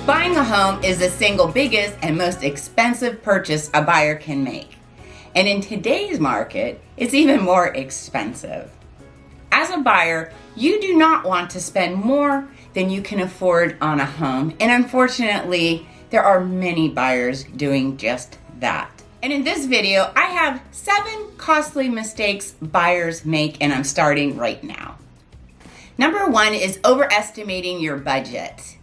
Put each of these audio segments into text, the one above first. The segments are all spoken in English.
Buying a home is the single biggest and most expensive purchase a buyer can make. And in today's market, it's even more expensive. As a buyer, you do not want to spend more than you can afford on a home. And unfortunately, there are many buyers doing just that. And in this video, I have 7 costly mistakes buyers make, and I'm starting right now. Number 1 is overestimating your budget.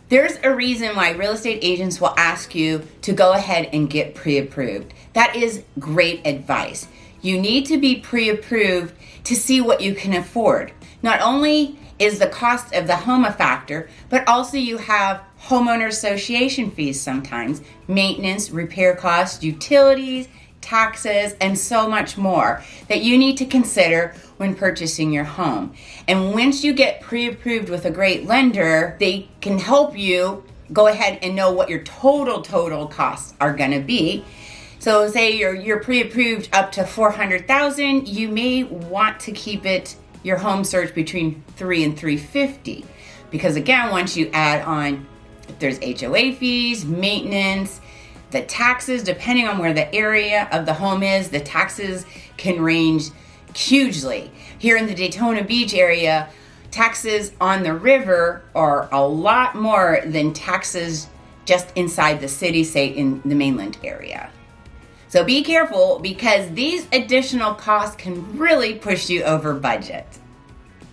There's a reason why real estate agents will ask you to go ahead and get pre-approved. That is great advice. You need to be pre-approved to see what you can afford. Not only is the cost of the home a factor, but also you have homeowner association fees sometimes, maintenance, repair costs, utilities, taxes, and so much more that you need to consider when purchasing your home. And once you get pre-approved with a great lender, they can help you go ahead and know what your total costs are gonna be. So say you're pre-approved up to $400,000, you may want to keep your home search between $300 and $350. Because again, once you add on, if there's HOA fees, maintenance, the taxes, depending on where the area of the home is, the taxes can range hugely. Here in the Daytona Beach area, taxes on the river are a lot more than taxes just inside the city, say in the mainland area. So be careful, because these additional costs can really push you over budget.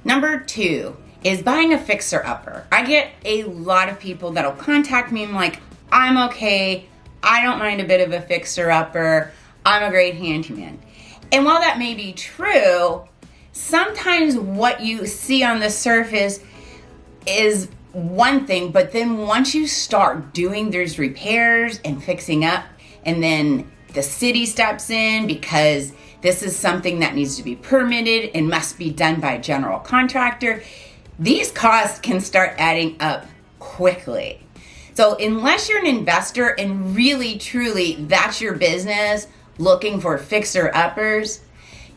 Number 2 is buying a fixer-upper. I get a lot of people that'll contact me and like, I'm okay, I don't mind a bit of a fixer-upper, I'm a great handyman. And while that may be true, sometimes what you see on the surface is one thing, but then once you start doing those repairs and fixing up, and then the city steps in because this is something that needs to be permitted and must be done by a general contractor, these costs can start adding up quickly. So unless you're an investor and really truly that's your business, looking for fixer-uppers,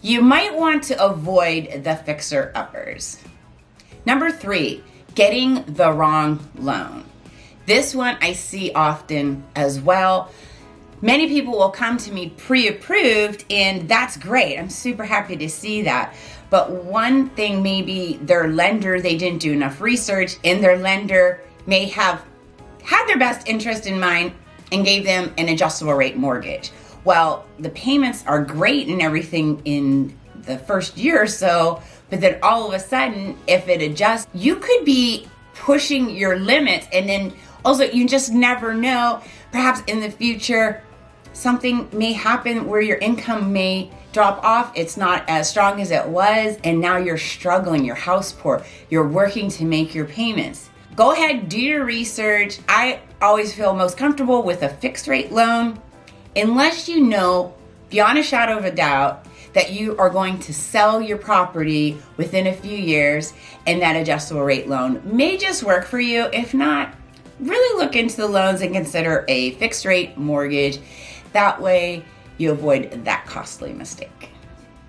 you might want to avoid the fixer-uppers. Number 3, getting the wrong loan. This one I see often as well. Many people will come to me pre-approved, and that's great. I'm super happy to see that. But one thing, maybe their lender, they didn't do enough research, and their lender may have had their best interest in mind and gave them an adjustable rate mortgage. Well, the payments are great and everything in the first year or so, but then all of a sudden, if it adjusts, you could be pushing your limits, and then also you just never know. Perhaps in the future, something may happen where your income may drop off. It's not as strong as it was, and now you're struggling, you're house poor, you're working to make your payments. Go ahead, do your research. I always feel most comfortable with a fixed rate loan, unless you know beyond a shadow of a doubt that you are going to sell your property within a few years, and that adjustable rate loan may just work for you. If not, really look into the loans and consider a fixed rate mortgage. That way you avoid that costly mistake.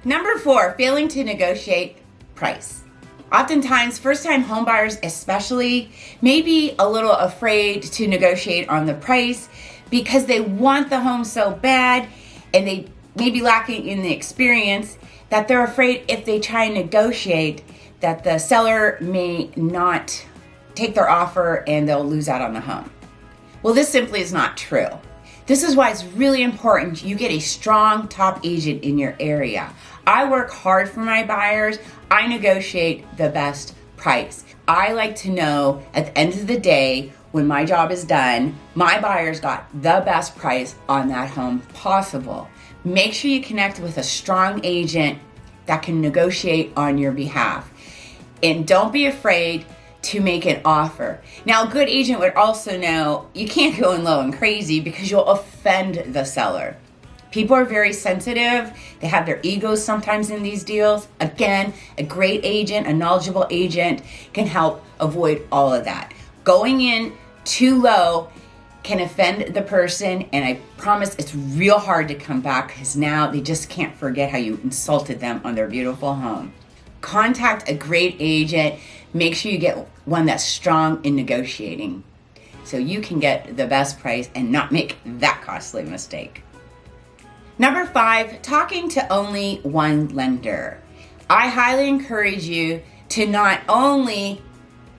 Number 4, failing to negotiate price. Oftentimes, first-time homebuyers especially may be a little afraid to negotiate on the price because they want the home so bad, and they may be lacking in the experience that they're afraid if they try and negotiate that the seller may not take their offer and they'll lose out on the home. Well, this simply is not true. This is why it's really important you get a strong top agent in your area. I work hard for my buyers. I negotiate the best price. I like to know at the end of the day, when my job is done, my buyers got the best price on that home possible. Make sure you connect with a strong agent that can negotiate on your behalf. And don't be afraid to make an offer. Now, a good agent would also know you can't go in low and crazy because you'll offend the seller. People are very sensitive. They have their egos sometimes in these deals. Again, a great agent, a knowledgeable agent can help avoid all of that. Going in too low can offend the person, and I promise it's real hard to come back because now they just can't forget how you insulted them on their beautiful home. Contact a great agent. Make sure you get one that's strong in negotiating. so you can get the best price and not make that costly mistake. Number 5, talking to only one lender. I highly encourage you to not only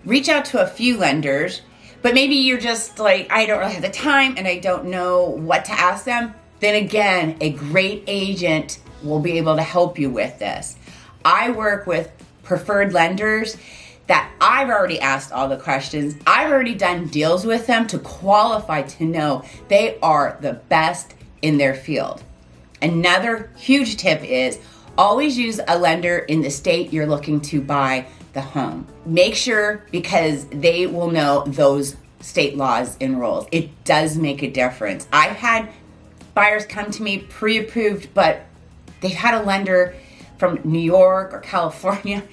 reach out to a few lenders, but maybe you're just like, I don't really have the time and I don't know what to ask them. Then again, a great agent will be able to help you with this. I work with preferred lenders that I've already asked all the questions. I've already done deals with them to qualify to know they are the best in their field. Another huge tip is always use a lender in the state you're looking to buy the home. Make sure, because they will know those state laws and rules. It does make a difference. I've had buyers come to me pre-approved, but they've had a lender from New York or California,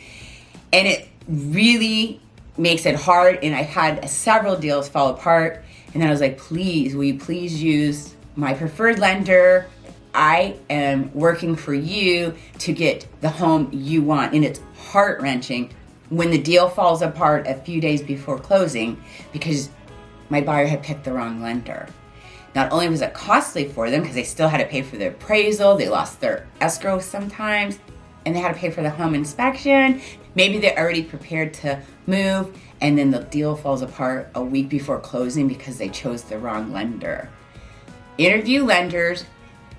and it really makes it hard. And I've had several deals fall apart. And then I was like, please, will you please use my preferred lender? I am working for you to get the home you want. And it's heart-wrenching when the deal falls apart a few days before closing because my buyer had picked the wrong lender. Not only was it costly for them because they still had to pay for their appraisal, they lost their escrow sometimes, and they had to pay for the home inspection. Maybe they're already prepared to move, and then the deal falls apart a week before closing because they chose the wrong lender. Interview lenders,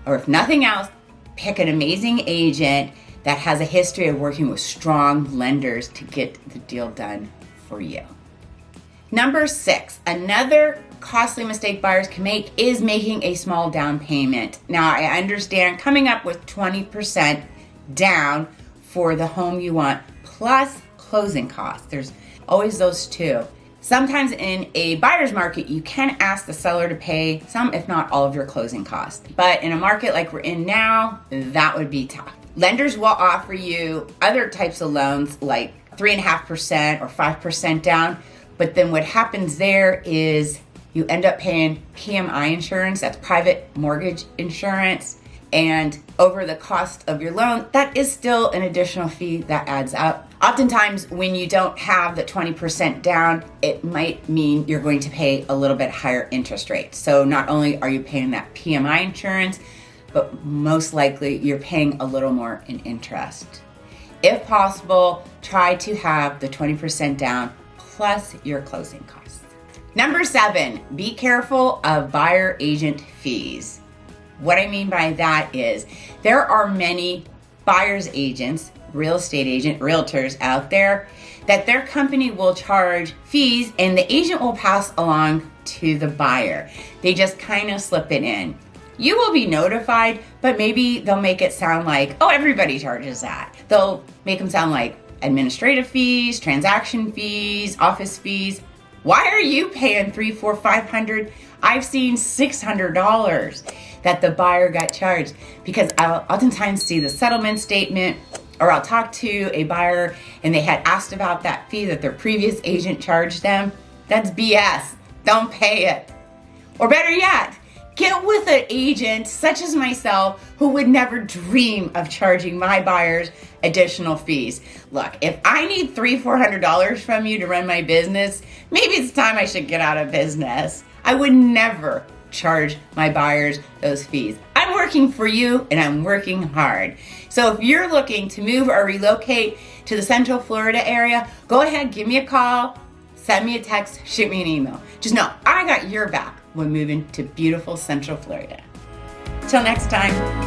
or if nothing else, pick an amazing agent that has a history of working with strong lenders to get the deal done for you. Number 6, another costly mistake buyers can make is making a small down payment. Now, I understand coming up with 20% down for the home you want, plus closing costs. There's always those two. Sometimes in a buyer's market, you can ask the seller to pay some, if not all of your closing costs. But in a market like we're in now, that would be tough. Lenders will offer you other types of loans like 3.5% or 5% down. But then what happens there is you end up paying PMI insurance, that's private mortgage insurance. And over the cost of your loan, that is still an additional fee that adds up. Oftentimes, when you don't have the 20% down, it might mean you're going to pay a little bit higher interest rate. So not only are you paying that PMI insurance, but most likely you're paying a little more in interest. If possible, try to have the 20% down plus your closing costs. Number 7, be careful of buyer agent fees. What I mean by that is there are many buyer's agents, real estate agent, realtors out there that their company will charge fees and the agent will pass along to the buyer. They just kind of slip it in. You will be notified, but maybe they'll make it sound like, oh, everybody charges that. They'll make them sound like administrative fees, transaction fees, office fees. Why are you paying $300, $400, $500? I've seen $600 that the buyer got charged because I'll oftentimes see the settlement statement, or I'll talk to a buyer and they had asked about that fee that their previous agent charged them. That's BS. Don't pay it. Or better yet, get with an agent such as myself who would never dream of charging my buyers additional fees. Look, if I need $300, $400 from you to run my business, maybe it's time I should get out of business. I would never charge my buyers those fees. I'm working for you and I'm working hard. So if you're looking to move or relocate to the Central Florida area, go ahead, give me a call, send me a text, shoot me an email. Just know I got your back when moving to beautiful Central Florida. Till next time.